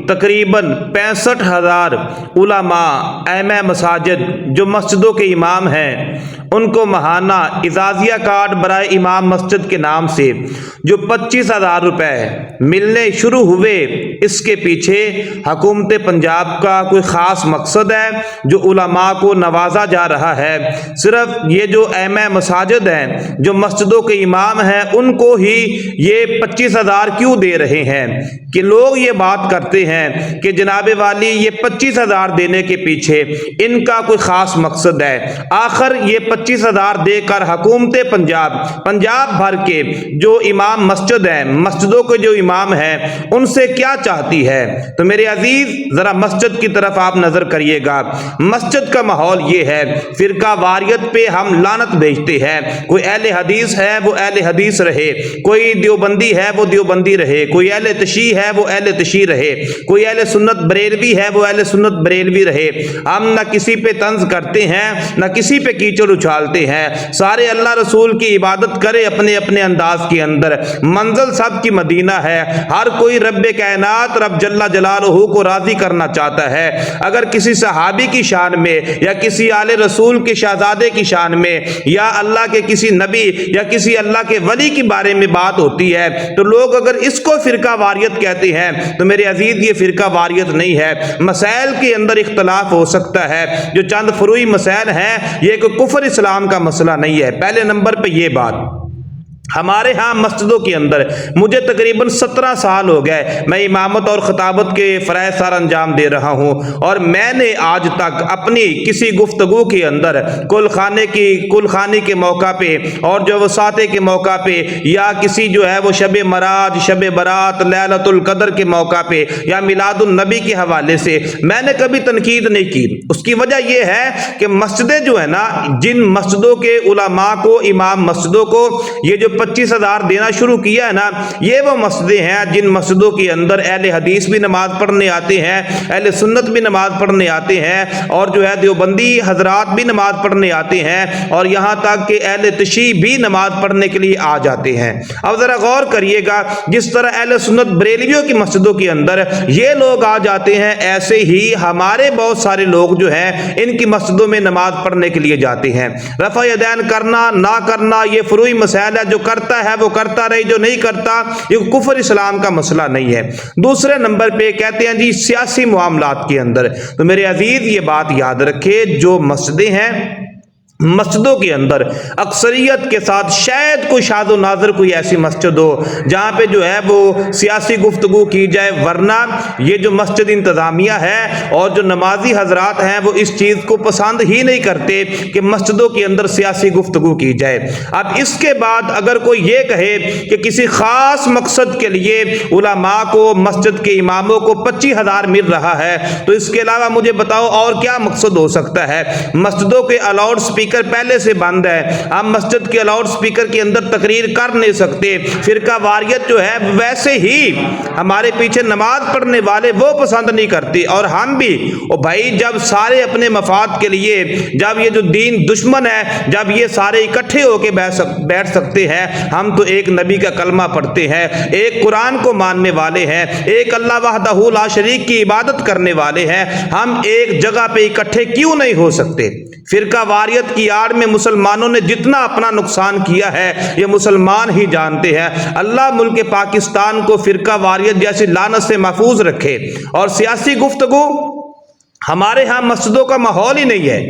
तकरीबन 65,000 उलमा ऐमे मसाजिद जो मस्जिदों के इमाम हैं, उनको महाना इजाज़िया कार्ड बराए इमाम मस्जिद के नाम से जो 25,000 रुपए मिलने शुरू हुए, इसके पीछे हुकूमत पंजाब का कोई ख़ास मकसद है जो उलमा को नवाजा जा रहा है। सिर्फ ये जो ऐमे मसाजिद हैं, जो मस्जिदों के इमाम हैं, उनको ही ये 25,000 क्यों दे रहे हैं कि लोग ये बात करते हैं कि जनाबे वाली ये 25,000 देने के पीछे इनका कोई ख़ास मकसद है। आखिर ये 25,000 देकर हुकूमत पंजाब भर के जो इमाम मस्जिद हैं, मस्जिदों के जो इमाम हैं, उनसे क्या चाहती है? तो मेरे अजीज ज़रा मस्जिद की तरफ आप नज़र करिएगा। मस्जिद का माहौल ये है, फ़िरका वारियत पे हम लानत भेजते हैं। कोई अहले हदीस है वो अहले हदीस रहे, कोई देवबंदी है वो देवबंदी रहे, कोई अहले तशी है वो अहले तशी रहे, कोई अहले सुन्नत बरेलवी है वो अहले सुन्नत बरेलवी रहे। हम न किसी पे तंज करते हैं, न किसी पे कीचड़ उछालते हैं। सारे अल्लाह रसूल की इबादत करे अपने अपने अंदाज के अंदर। मंजिल सब की मदीना है। हर कोई रब्बे कायनात रब जल्ला जलालहू को राजी करना चाहता है। अगर किसी सहाबी की शान में या किसी आले रसूल के शहजादे की शान में या अल्लाह के किसी नबी या किसी अल्लाह के वली के बारे में बात होती है, तो लोग अगर इसको फिरका वारियत कहते हैं, तो मेरे अजीज ये फिरका वारियत नहीं है। मसाइल के अंदर इख्तलाफ हो सकता है, जो चंद फरूई मसाइल हैं, ये कोई कुफर इस्लाम का मसला नहीं है। पहले नंबर पे ये बात। हमारे यहाँ मस्जिदों के अंदर मुझे तकरीबन 17 साल हो गए, मैं इमामत और खिताबत के फ़राइज़ सार अंजाम दे रहा हूँ, और मैंने आज तक अपनी किसी गुफ्तगू के अंदर कुलखानी के मौका पे और जो वसाते के मौका पे या किसी जो है वो शब मराज, शब बरात, लैलतुल कदर के मौका पे या मिलादुन नबी के हवाले से मैंने कभी तनकीद नहीं की। उसकी वजह यह है कि मस्जिदें जो है ना, जिन मस्जिदों के उलमा को, इमाम मस्जिदों को ये जो 25,000 देना शुरू किया है ना, ये वो मस्जिदें हैं जिन मस्जिदों के अंदर अहले हदीस भी नमाज पढ़ने आते हैं, अहले सुन्नत भी नमाज पढ़ने आते हैं, और जो है देवबंदी हजरात भी नमाज पढ़ने आते हैं, और यहाँ तक कि अहले तशी भी नमाज पढ़ने के लिए आ जाते हैं। अब ज़रा गौर करिएगा, जिस तरह अहले सुन्नत बरेलवियों की मस्जिदों के अंदर ये लोग आ जाते हैं, ऐसे ही हमारे बहुत सारे लोग जो हैं इनकी मस्जिदों में नमाज पढ़ने के लिए जाते हैं। रफ़ा यदैन करना ना करना ये फरूई मसाइल है, जो करता है वो करता रहे, जो नहीं करता ये कुफर इस्लाम का मसला नहीं है। दूसरे नंबर पे कहते हैं जी सियासी मामलात के अंदर। तो मेरे अजीज ये बात याद रखे, जो मस्जिदें हैं, मस्जिदों के अंदर अक्सरियत के साथ शायद कोई शादो नाजर कोई ऐसी मस्जिद हो जहाँ पे जो है वो सियासी गुफ्तगू की जाए, वरना ये जो मस्जिद इंतज़ामिया है और जो नमाजी हजरात हैं वो इस चीज़ को पसंद ही नहीं करते कि मस्जिदों के अंदर सियासी गुफ्तगू की जाए। अब इसके बाद अगर कोई ये कहे कि किसी ख़ास मकसद के लिए उलमा को, मस्जिद के इमामों को 25,000 मिल रहा है, तो इसके अलावा मुझे बताओ और क्या मकसद हो सकता है? मस्जिदों के अलाउड स्पीकर पहले से बंद है, हम मस्जिद के लाउड स्पीकर के अंदर तकरीर कर नहीं सकते। फिरका वारियत जो है वैसे ही हमारे पीछे नमाज पढ़ने वाले वो पसंद नहीं करते, और हम भी। और भाई जब सारे अपने मफाद के लिए, जब ये जो दीन दुश्मन है, जब ये सारे इकट्ठे होके बैठ सकते हैं, हम तो एक नबी का कलमा पढ़ते हैं, एक कुरान को मानने वाले हैं, एक अल्लाह वहदहू ला शरीक की इबादत करने वाले हैं, हम एक जगह पे इकट्ठे क्यों नहीं हो सकते? फिरका वारियत की आड़ में मुसलमानों ने जितना अपना नुकसान किया है ये मुसलमान ही जानते हैं। अल्लाह मुल्क पाकिस्तान को फिरका वारियत जैसी लानत से महफूज रखे। और सियासी गुफ्तगू हमारे यहाँ मस्जिदों का माहौल ही नहीं है,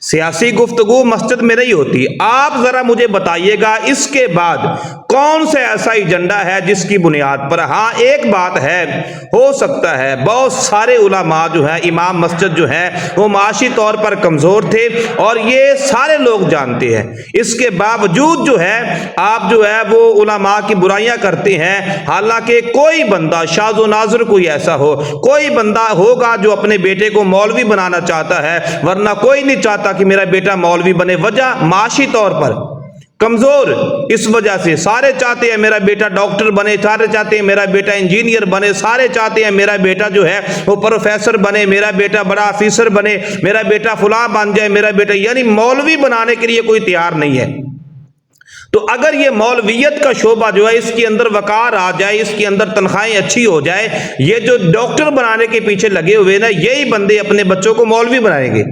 सियासी गुफ्तगू मस्जिद में नहीं होती। आप जरा मुझे बताइएगा इसके बाद कौन सा ऐसा एजेंडा है जिसकी बुनियाद पर? हाँ, एक बात है, हो सकता है बहुत सारे उलमा जो हैं, इमाम मस्जिद जो हैं, वो माशी तौर पर कमज़ोर थे और ये सारे लोग जानते हैं। इसके बावजूद जो है आप जो है वो उलमा की बुराइयां करते हैं। हालांकि कोई बंदा शाज़ो नाज़र कोई ऐसा हो, कोई बंदा होगा जो अपने बेटे को मौलवी बनाना चाहता है, वरना कोई नहीं चाहता कि मेरा बेटा मौलवी बने। वजह माशी तौर पर कमजोर, इस वजह से सारे चाहते हैं मेरा बेटा डॉक्टर बने, सारे चाहते हैं मेरा बेटा इंजीनियर बने, सारे चाहते हैं मेरा बेटा जो है वो प्रोफेसर बने, मेरा बेटा बड़ा ऑफिसर बने, मेरा बेटा फलां बन जाए, मेरा बेटा, यानी मौलवी बनाने के लिए कोई तैयार नहीं है। تو اگر یہ مولویت کا شعبہ جو ہے اس کے اندر وقار آ جائے، اس کے اندر تنخواہیں اچھی ہو جائے، یہ جو ڈاکٹر بنانے کے پیچھے لگے ہوئے نا، یہی بندے اپنے بچوں کو مولوی بنائیں گے۔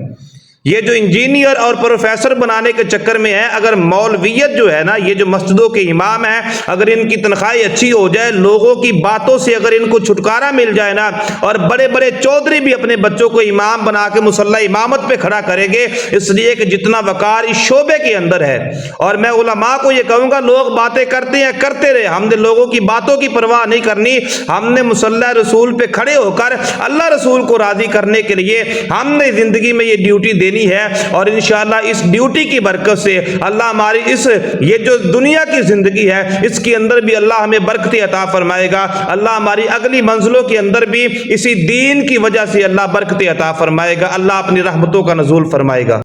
یہ جو انجینئر اور پروفیسر بنانے کے چکر میں ہے، اگر مولویت جو ہے نا، یہ جو مسجدوں کے امام ہیں، اگر ان کی تنخواہیں اچھی ہو جائے، لوگوں کی باتوں سے اگر ان کو چھٹکارا مل جائے نا، اور بڑے بڑے چودھری بھی اپنے بچوں کو امام بنا کے مصلی امامت پہ کھڑا کریں گے، اس لیے کہ جتنا وقار اس شعبے کے اندر ہے۔ اور میں علماء کو یہ کہوں گا، لوگ باتیں کرتے ہیں، کرتے رہے، ہم نے لوگوں کی باتوں کی پرواہ نہیں کرنی، ہم نے مصلی رسول پہ کھڑے ہو کر اللہ رسول کو راضی کرنے کے لیے ہم نے زندگی میں یہ ڈیوٹی دینی ہے، اور انشاءاللہ اس ڈیوٹی کی برکت سے اللہ ہماری یہ جو دنیا کی زندگی ہے اس کے اندر بھی اللہ ہمیں برکت عطا فرمائے گا، اللہ ہماری اگلی منزلوں کے اندر بھی اسی دین کی وجہ سے اللہ برکت عطا فرمائے گا، اللہ اپنی رحمتوں کا نزول فرمائے گا۔